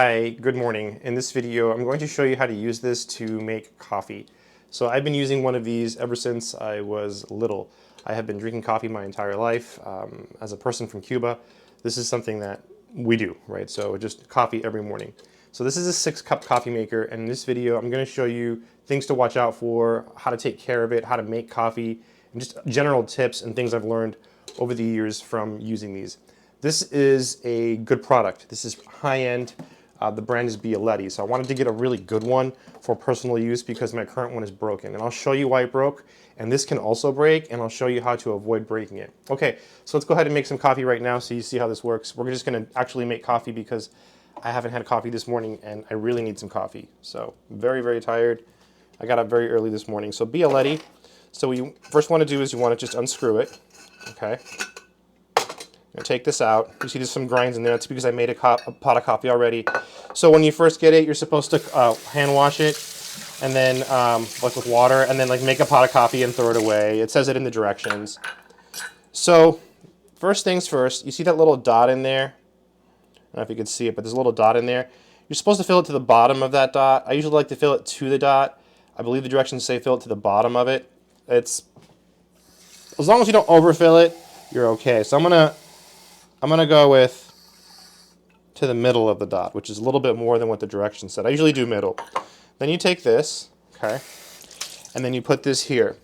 Hi, good morning. In this video, I'm going to show you how to use this to make coffee. So I've been using one of these ever since I was little. I have been drinking coffee my entire life. As a person from Cuba, this is something that we do, right? So just coffee every morning. So this is a 6-cup coffee maker, and in this video, I'm going to show you things to watch out for, how to take care of it, how to make coffee, and just general tips and things I've learned over the years from using these. This is a good product. This is high-end. The brand is Bialetti, so I wanted to get a really good one for personal use because my current one is broken. And I'll show you why it broke, and this can also break, and I'll show you how to avoid breaking it. Okay, so let's go ahead and make some coffee right now so you see how this works. We're just gonna actually make coffee because I haven't had coffee this morning and I really need some coffee. So very, very tired. I got up very early this morning. So Bialetti, so what you first wanna do is you wanna just unscrew it, okay? I'm gonna take this out. You see there's some grinds in there. That's because I made a pot of coffee already. So when you first get it, you're supposed to hand wash it, and then like with water, and then like make a pot of coffee and throw it away. It says it in the directions. So first things first, you see that little dot in there? I don't know if you can see it, but there's a little dot in there. You're supposed to fill it to the bottom of that dot. I usually like to fill it to the dot. I believe the directions say fill it to the bottom of it. It's as long as you don't overfill it, you're okay. So I'm gonna go with to the middle of the dot, which is a little bit more than what the directions said. I usually do middle. Then you take this, okay, and then you put this here.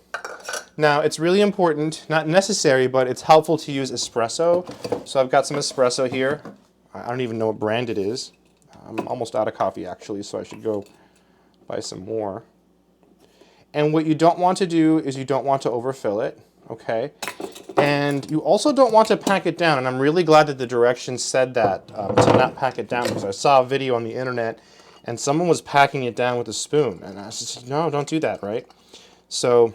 Now, it's really important, not necessary, but it's helpful to use espresso. So I've got some espresso here. I don't even know what brand it is. I'm almost out of coffee, actually, so I should go buy some more. And what you don't want to do is you don't want to overfill it, okay? And you also don't want to pack it down, and I'm really glad that the directions said that, to not pack it down, because I saw a video on the internet and someone was packing it down with a spoon, and I said, no, don't do that, right? So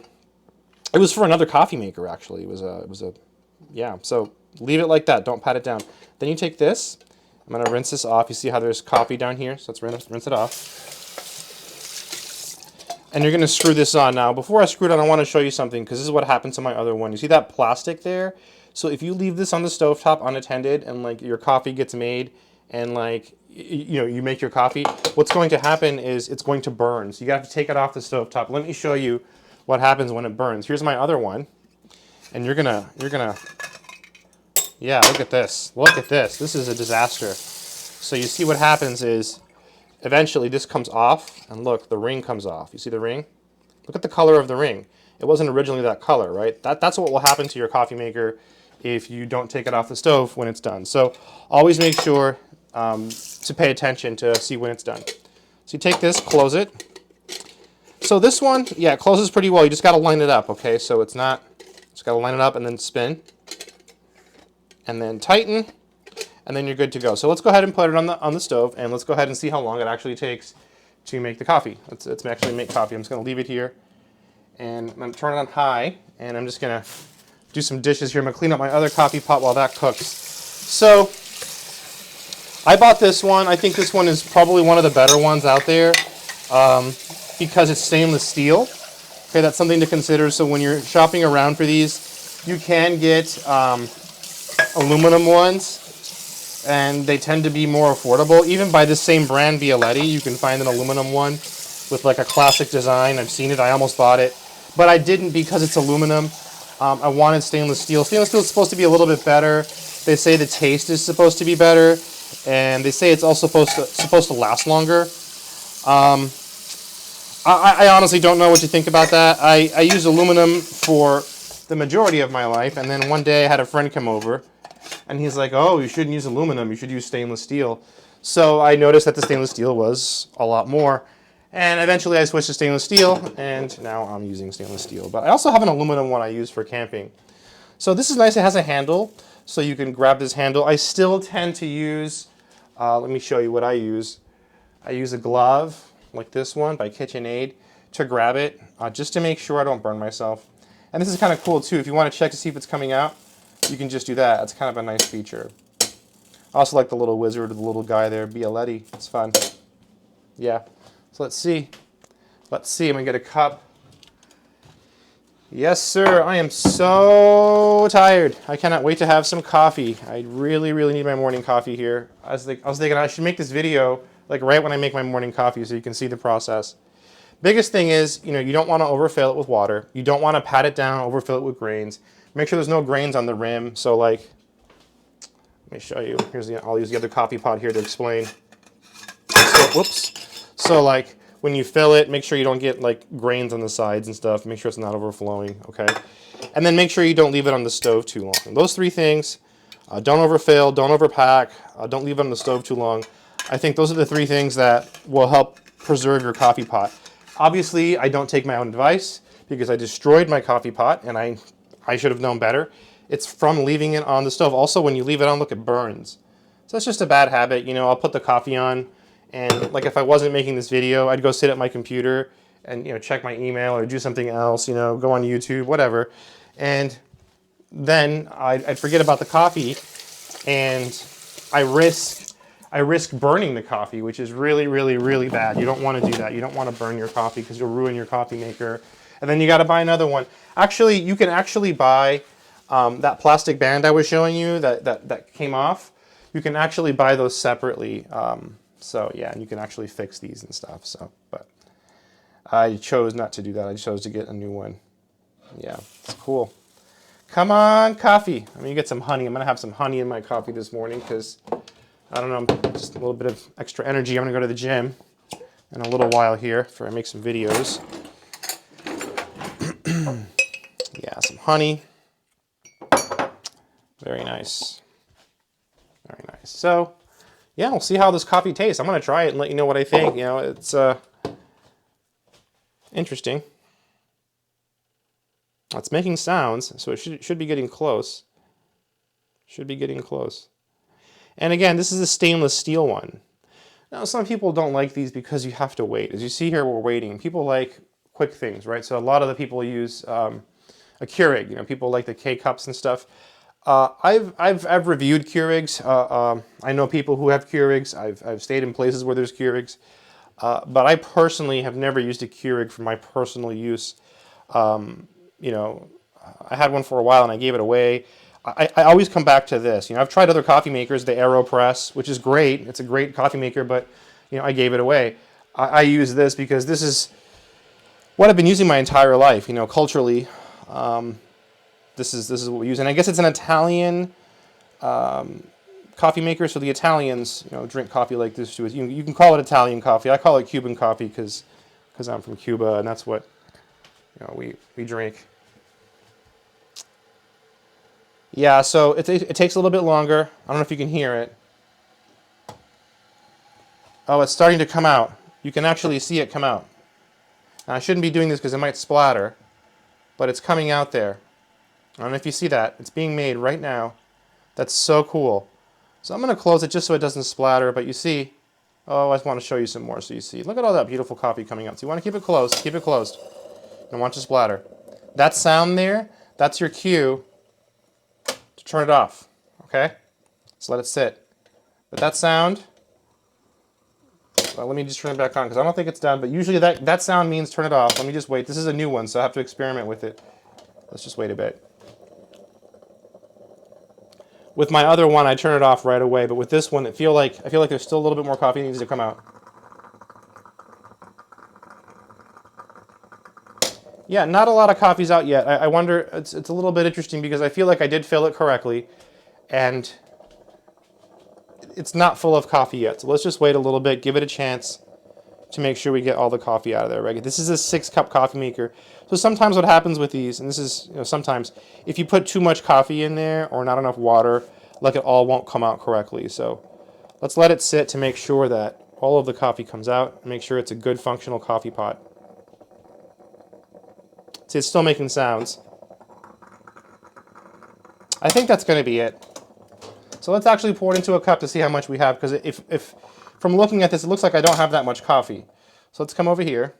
it was for another coffee maker, actually. It was a yeah, so leave it like that, don't pat it down. Then you take this, I'm gonna rinse this off. You see how there's coffee down here, so let's rinse it off. And you're going to screw this on. Now, before I screw it on, I want to show you something, because this is what happened to my other one. You see that plastic there? So if you leave this on the stovetop unattended and like your coffee gets made and like, you make your coffee, what's going to happen is it's going to burn. So you have to take it off the stovetop. Let me show you what happens when it burns. Here's my other one. And you're gonna, yeah, look at this. Look at this. This is a disaster. So you see what happens is, eventually this comes off, and look, the ring comes off. You see the ring? Look at the color of the ring. It wasn't originally that color, right? That's what will happen to your coffee maker if you don't take it off the stove when it's done. So always make sure to pay attention to see when it's done. So you take this, close it. So this one, yeah, it closes pretty well. You just got to line it up, okay? So it's not, just got to line it up and then spin. And then tighten. And then you're good to go. So let's go ahead and put it on the stove, and let's go ahead and see how long it actually takes to make the coffee. Let's actually make coffee. I'm just going to leave it here, and I'm going to turn it on high, and I'm just going to do some dishes here. I'm going to clean up my other coffee pot while that cooks. So I bought this one. I think this one is probably one of the better ones out there because it's stainless steel. Okay, that's something to consider. So when you're shopping around for these, you can get aluminum ones, and they tend to be more affordable. Even by the same brand, Bialetti, you can find an aluminum one with like a classic design. I've seen it. I almost bought it, but I didn't because it's aluminum. I wanted stainless steel. Stainless steel is supposed to be a little bit better. They say the taste is supposed to be better, and they say it's also supposed to last longer. I honestly don't know what to think about that. I use aluminum for the majority of my life, and then one day I had a friend come over, and he's like, oh, you shouldn't use aluminum, you should use stainless steel. So I noticed that the stainless steel was a lot more. And eventually I switched to stainless steel, and now I'm using stainless steel. But I also have an aluminum one I use for camping. So this is nice, it has a handle, so you can grab this handle. I still tend to use, let me show you what I use. I use a glove, like this one by KitchenAid, to grab it, just to make sure I don't burn myself. And this is kind of cool too, if you want to check to see if it's coming out, you can just do that. That's kind of a nice feature. I also like the little wizard, the little guy there, Bialetti. It's fun. Yeah. So let's see. Let's see. I'm going to get a cup. Yes, sir. I am so tired. I cannot wait to have some coffee. I really, really need my morning coffee here. I was thinking I should make this video like right when I make my morning coffee so you can see the process. Biggest thing is, you know, you don't want to overfill it with water. You don't want to pat it down, overfill it with grains. Make sure there's no grains on the rim. So like, let me show you. I'll use the other coffee pot here to explain. So, whoops. So like when you fill it, make sure you don't get like grains on the sides and stuff. Make sure it's not overflowing, okay? And then make sure you don't leave it on the stove too long. And those three things, don't overfill, don't overpack, don't leave it on the stove too long. I think those are the three things that will help preserve your coffee pot. Obviously, I don't take my own advice because I destroyed my coffee pot and I should have known better. It's from leaving it on the stove. Also, when you leave it on, look, it burns. So that's just a bad habit. You know, I'll put the coffee on, and like if I wasn't making this video, I'd go sit at my computer and, you know, check my email or do something else, you know, go on YouTube, whatever. And then I'd forget about the coffee, and I risk burning the coffee, which is really, really, really bad. You don't want to do that. You don't want to burn your coffee because you'll ruin your coffee maker. And then you got to buy another one. Actually, you can actually buy that plastic band I was showing you that came off. You can actually buy those separately. So yeah, and you can actually fix these and stuff. So, but I chose not to do that. I chose to get a new one. Yeah, it's cool. Come on, coffee. I'm gonna get some honey. I'm gonna have some honey in my coffee this morning because I don't know, just a little bit of extra energy. I'm gonna go to the gym in a little while here before I make some videos. Yeah, some honey. Very nice. Very nice. So, yeah, we'll see how this coffee tastes. I'm gonna try it and let you know what I think. You know, it's interesting. It's making sounds, so it should be getting close. Should be getting close. And again, this is a stainless steel one. Now, some people don't like these because you have to wait. As you see here, we're waiting. People like quick things, right? So a lot of the people use a Keurig. You know, people like the K-cups and stuff. I've reviewed Keurigs. I know people who have Keurigs. I've stayed in places where there's Keurigs. But I personally have never used a Keurig for my personal use. You know, I had one for a while and I gave it away. I always come back to this. You know, I've tried other coffee makers, the AeroPress, which is great. It's a great coffee maker, but, you know, I gave it away. I use this because this is what I've been using my entire life, you know, culturally. This is what we use. And I guess it's an Italian coffee maker, so the Italians, you know, drink coffee like this too. You can call it Italian coffee. I call it Cuban coffee because I'm from Cuba, and that's what, you know, we drink. Yeah, so it takes a little bit longer. I don't know if you can hear it. Oh, it's starting to come out. You can actually see it come out. Now, I shouldn't be doing this because it might splatter, but it's coming out there. I don't know if you see that. It's being made right now. That's so cool. So I'm going to close it just so it doesn't splatter, but you see, oh, I just want to show you some more so you see. Look at all that beautiful coffee coming out. So you want to keep it closed. Keep it closed. Don't want it to splatter. That sound there, that's your cue to turn it off, okay? So let it sit. But that sound, well, let me just turn it back on because I don't think it's done, but usually that sound means turn it off. Let me just wait. This is a new one, so I have to experiment with it. Let's just wait a bit. With my other one, I turn it off right away, but with this one, I feel like there's still a little bit more coffee that needs to come out. Yeah, not a lot of coffee's out yet. I wonder, it's a little bit interesting because I feel like I did fill it correctly, and it's not full of coffee yet. So let's just wait a little bit, give it a chance to make sure we get all the coffee out of there. Right? This is a 6-cup coffee maker. So sometimes what happens with these, and this is, you know, sometimes if you put too much coffee in there or not enough water, like it all won't come out correctly. So let's let it sit to make sure that all of the coffee comes out, make sure it's a good functional coffee pot. See, it's still making sounds. I think that's going to be it. So let's actually pour it into a cup to see how much we have, because if from looking at this, it looks like I don't have that much coffee. So let's come over here.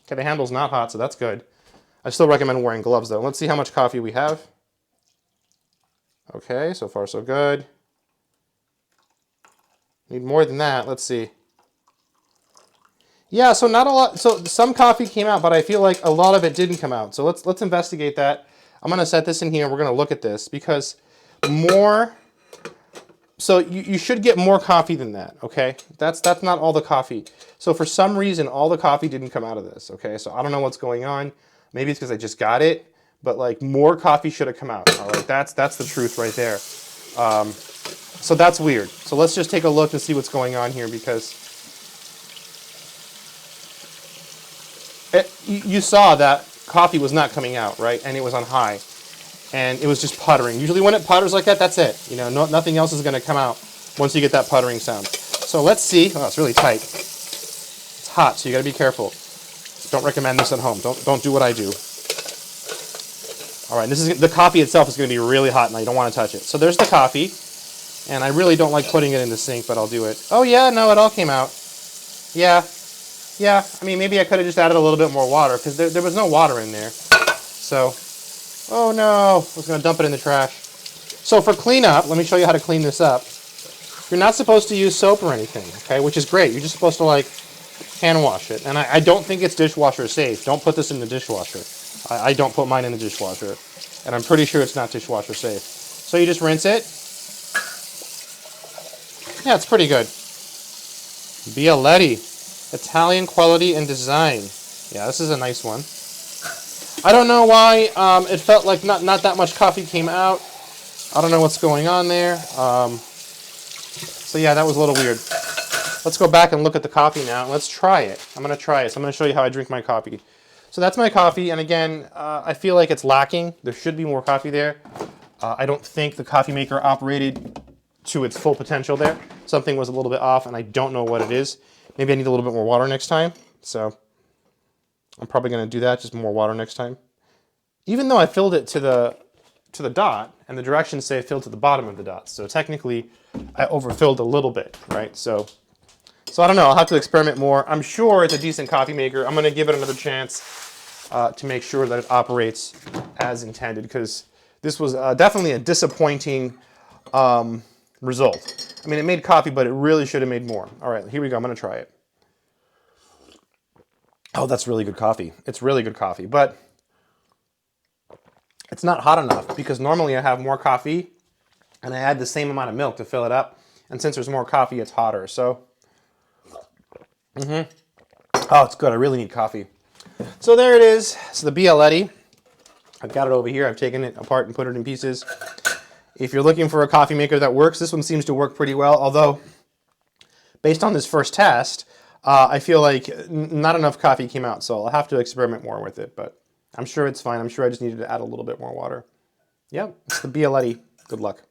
Okay, the handle's not hot, so that's good. I still recommend wearing gloves, though. Let's see how much coffee we have. Okay, so far so good. Need more than that. Let's see. Yeah, so not a lot. So some coffee came out, but I feel like a lot of it didn't come out. So let's investigate that. I'm going to set this in here. We're going to look at this because more So you should get more coffee than that, okay? That's not all the coffee. So for some reason, all the coffee didn't come out of this, okay? So I don't know what's going on. Maybe it's because I just got it, but like more coffee should have come out. All right, that's the truth right there. So that's weird. So let's just take a look and see what's going on here, because you saw that coffee was not coming out, right? And it was on high. And it was just puttering. Usually when it putters like that, that's it. You know, nothing else is going to come out once you get that puttering sound. So let's see. Oh, it's really tight. It's hot, so you got to be careful. Don't recommend this at home. Don't do what I do. All right, the coffee itself is going to be really hot now. You don't want to touch it. So there's the coffee. And I really don't like putting it in the sink, but I'll do it. Oh yeah, no, it all came out. Yeah. I mean, maybe I could have just added a little bit more water, because there was no water in there. So... oh no, I was going to dump it in the trash. So for cleanup, let me show you how to clean this up. You're not supposed to use soap or anything, okay, which is great. You're just supposed to like hand wash it. And I don't think it's dishwasher safe. Don't put this in the dishwasher. I don't put mine in the dishwasher. And I'm pretty sure it's not dishwasher safe. So you just rinse it. Yeah, it's pretty good. Bialetti, Italian quality and design. Yeah, this is a nice one. I don't know why it felt like not that much coffee came out. I don't know what's going on there. So yeah, that was a little weird. Let's go back and look at the coffee now. Let's try it. I'm going to try it. So I'm going to show you how I drink my coffee. So that's my coffee. And again, I feel like it's lacking. There should be more coffee there. I don't think the coffee maker operated to its full potential there. Something was a little bit off, and I don't know what it is. Maybe I need a little bit more water next time. So I'm probably going to do that, just more water next time. Even though I filled it to the dot, and the directions say fill to the bottom of the dot. So technically, I overfilled a little bit, right? So I don't know. I'll have to experiment more. I'm sure it's a decent coffee maker. I'm going to give it another chance to make sure that it operates as intended, because this was definitely a disappointing result. I mean, it made coffee, but it really should have made more. All right, here we go. I'm going to try it. Oh, that's really good coffee. It's really good coffee, but it's not hot enough, because normally I have more coffee and I add the same amount of milk to fill it up. And since there's more coffee, it's hotter. So, oh, it's good. I really need coffee. So there it is. So the Bialetti. I've got it over here. I've taken it apart and put it in pieces. If you're looking for a coffee maker that works, this one seems to work pretty well. Although, based on this first test, I feel like not enough coffee came out. So I'll have to experiment more with it. But I'm sure it's fine. I'm sure I just needed to add a little bit more water. Yep, it's the Bialetti. Good luck.